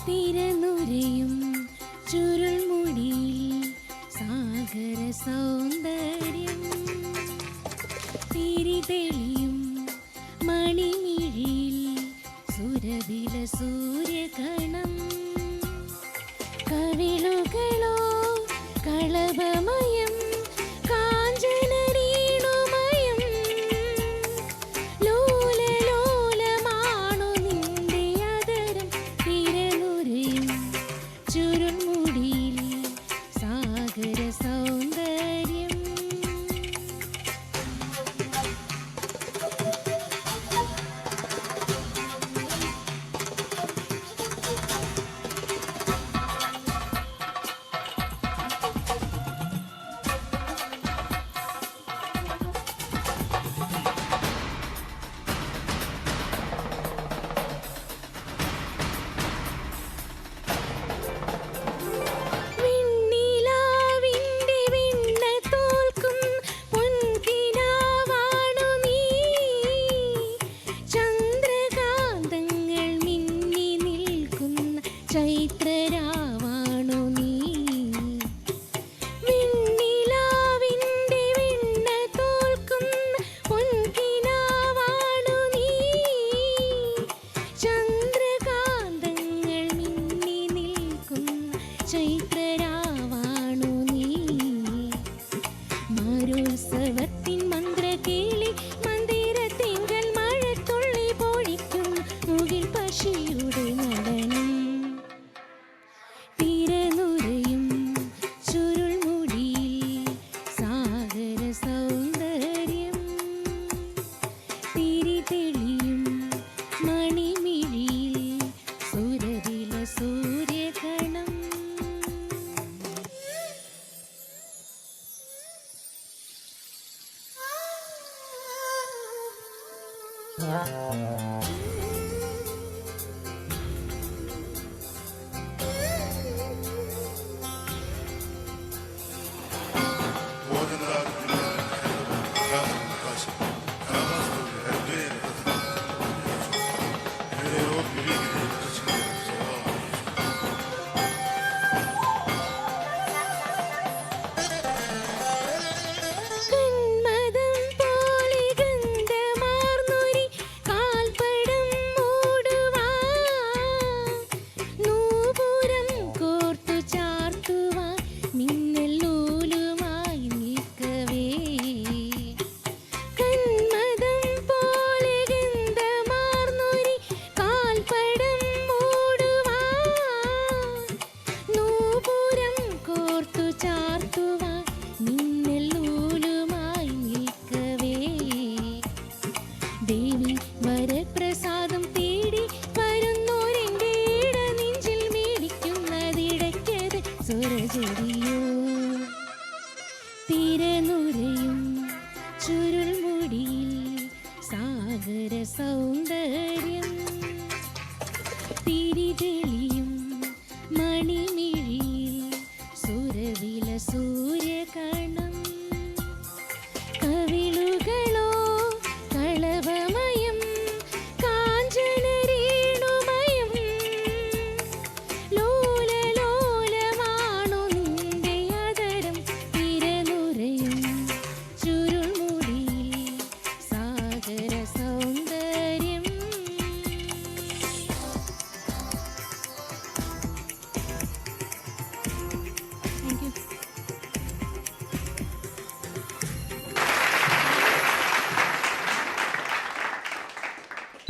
തിരനുരയും ചുരുൾമുടിയിൽ സാഗര സൗന്ദര്യം, തിരിതെളിയും മണിമിഴിയിൽ സുരഭില സൂര്യകണം, കവിളുകളോ കളഭമയം കാഞ്ചനരീണുമയം, ലോലലോലമാണു നിന്റെ അതരം, തിരനുരയും ചുരുൾമുടിയിൽ സാഗര സൗന്ദര്യം. ചൈത്രരാവാണു നീ, വെണ്ണിലാവിൻ്റെ വെണ്ണ തോൽക്കുന്ന പൊൻകിനാവാണു നീ, ചന്ദ്രകാന്തങ്ങൾ മിന്നി നിൽക്കുന്ന ചൈത്രരാവാണു നീ, മാരോത്സവത്തിൻ മന്ത്രകേളി മന്ദിരത്തിങ്കൽ മഴത്തുള്ളി പൊഴിക്കും മുകിൽ പക്ഷിയുടെ നടനം, തിരനുരയും ചുരുൾമുടിയിൽ സാഗര സൗന്ദര്യം, തിരിതെളിയും മണിമിഴിയിൽ സുരഭില സൂര്യകണം. ദേവി വരപ്രസാദം തേടി വരുന്നോരെൻ്റെ ഇടനെഞ്ചിൽ മേടിക്കുന്നതിടയ്ക്കത് സ്വരജതിയോ, തിരനുരയും ചുരുൾമുടിയിൽ സാഗര സൗന്ദര്യം, തിരിതെളിയും മണിമിഴിയിൽ സുരവില സൂര്യകണം, കവിളുകളോ കളഭമയം കാഞ്ചനരീണുമയം, ലോലലോലമാണു നിന്റെ അതരം, തിരനുരയും ചുരുൾമുടിയിൽ സാഗര സൗന്ദര്യം.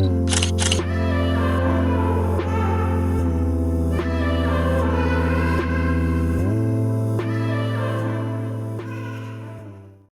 Thank you.